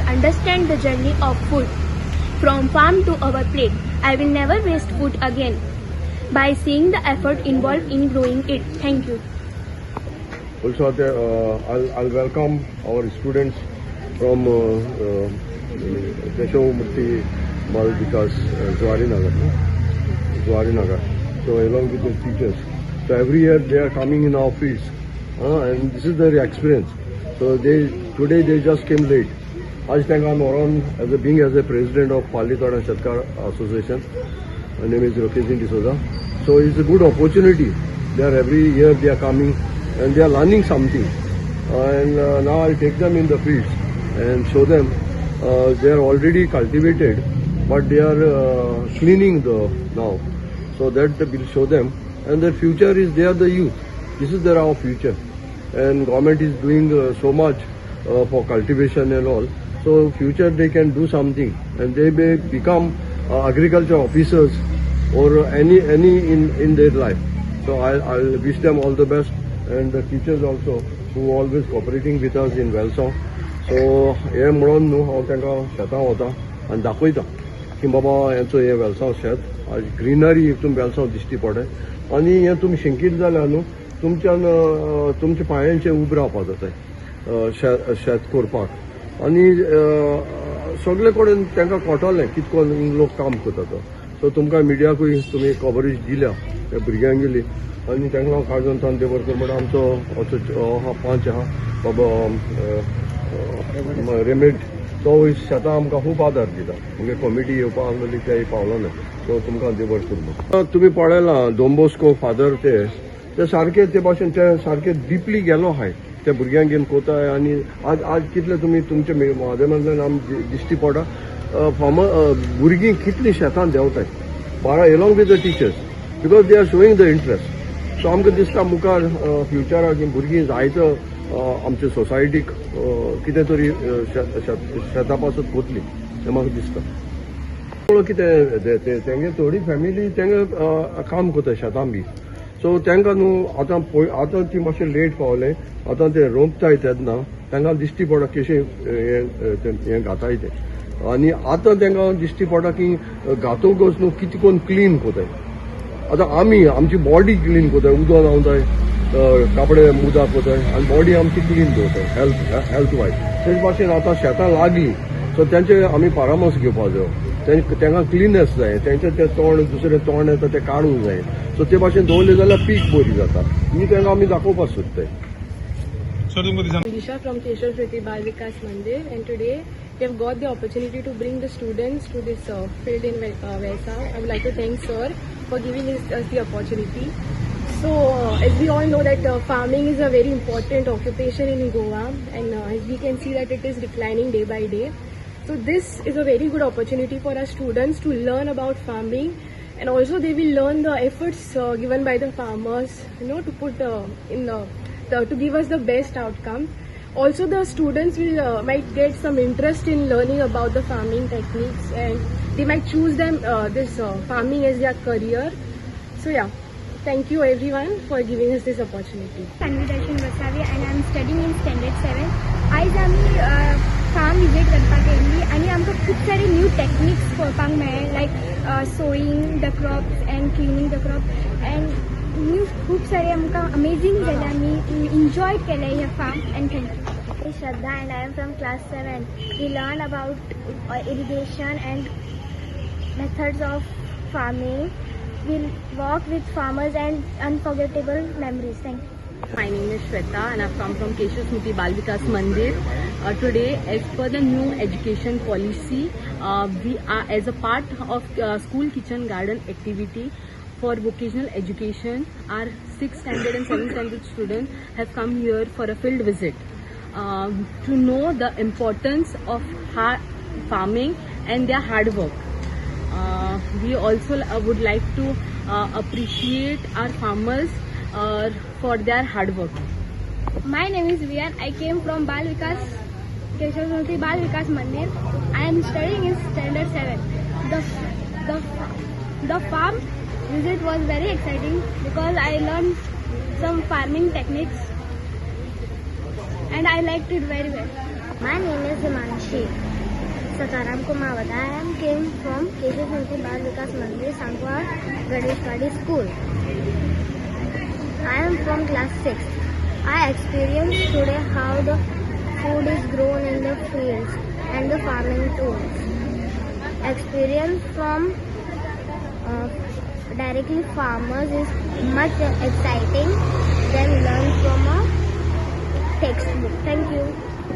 may understand the journey of food from farm to our plate. I will never waste food again by seeing the effort involved in growing it. Thank you. Also, I'll welcome our students from Velsao Paddy because Nagar. So along with the teachers. So every year they are coming in our fields, and this is their experience. So today they just came late. आज त्यांना Moran being as a president of Palitod and Shatkar Association. My name is Rokesh D'Souza. So it's a good opportunity. Every year they are coming and they are learning something. And now I'll take them in the fields and show them they are already cultivated, but they are cleaning now. So that will show them, and their future is they are the youth. This is our future, and government is doing so much for cultivation and all. So future they can do something, and they may become agriculture officers or any in their life. So I'll wish them all the best, and the teachers also who always cooperating with us in Velsao. So हे म्हणून न्हू हांव तांकां शेतां वता आनी दाखयता की बाबा हेंचो हे वेलसांव शेत आज ग्रीनरी हितून वेलसांव दिश्टी पडे आनी हें तुमी शिंकीत जाल्यार न्हू तुमच्या पांयांचेर उबें रावपाक जाता शेत करपाक आनी सगळे कडेन तांकां कळटलें कितको लोक काम करता तो. सो तुमकां मिडियाकूय तुमी कवरेज दिल्या त्या भुरग्यांगेली आनी तांकां काळजोन तांदेवरकर म्हणून आमचो हा पंच आहा बाबा रेमेड तो शेतां आमकां खूब आदार दिता म्हणजे कमिटी येवपाक आसलेली तेय पावलो ना. सो तुमकां देव बरें करूं. तुमी पळयलां डॉन बॉस्को फादर ते सारके ते भाशेन ते सारके डिपली गेलो आहाय त्या भुरग्यांक घेवन कोताय आनी आज कितले तुमी तुमच्या माध्यमांतल्यान आमकां दिश्टी पडटा भुरगीं कितलीं शेतान देंवताय बारा along with the teachers because they are showing the interest. So आमकां दिसता मुखार फ्युचराक भुरगीं जायतो आमच्या सोसायटीक कितें तरी शेता पासून कोतली हें म्हाका दिसता. कितें तेंगे थोडी फॅमिली तेंगे काम कोताय शेतां बी. सो तांकां न्हू आतां ती मातशें लेट पावले आतां ते रोंपताय तेन्ना तांकां दिश्टी पडटा कशें हें घाताय ते आनी आतां तांकां दिश्टी पडटा की घातोकच न्हू कितें करून क्लीन कोताय. आतां आमची बॉडी क्लीन कोताय उदक न्हांवताय कापडे मुदा कोताय आनी बॉडी आमची क्लीन दवरताय हेल्थ वायज. तेच भाशेन आतां शेतां लागली सो तेंचे आमी परामर्श घेवपाक जाय. तांकां क्लिननेस जाय तेंचें तें तोंड दुसरें तोंड येता तें काडूंक जाय. सो ते भाशेन दवरलें जाल्यार पीक बरी जाता ही तांकां आमी दाखोवपाक सोदताय. Disha from Keshav Smriti Bal Vikas Mandir, and today we have got the opportunity to bring the students to this field in Velsao. I would like to thank sir for giving us the opportunity. So as we all know that farming is a very important occupation in Goa, and as we can see that it is declining day by day. So this is a very good opportunity for our students to learn about farming, and also they will learn the efforts given by the farmers, to put to give us the best outcome. Also the students will might get some interest in learning about the farming techniques, and they might choose this farming as their career. So yeah, thank you everyone for giving us this opportunity. Conversation Vasavi, and I am studying in standard 7. आज आम्ही farm visit करपाक गेल्ली आनी आमकां खूब सारे new techniques पळोवपाक मेळ्ळे like sowing the crops and cleaning the crop and new खूब सारे आमकां अमेझींग जालें. आमी एन्जॉय केलें हे farm and thank you. Shraddha and I am from class 7. We learn about irrigation and methods of farming. We'll walk with farmers and unforgettable memories. Thank you. My name is Shweta and I've come from Keshav Smriti Bal Vikas Mandir. Today, as per the new education policy, we are as a part of school kitchen garden activity for vocational education. Our 6th standard and 7th standard students have come here for a field visit to know the importance of farming and their hard work. We also would like to appreciate our farmers for their hard work. My name is Vian. I came from Bal Vikas Keshav Smriti Bal Vikas Mandir. I am studying in standard 7. The farm visit was very exciting because I learned some farming techniques and I liked it very well. My name is Himanshi. Sakaram Kumawat. I am came from Keshav Bal Vikas Mandir, Sancoale, Gadeshwari School. I am from class 6. I experienced today how the food is grown in the fields and the farming tools. Experience from directly farmers is much exciting than learn from a textbook. Thank you.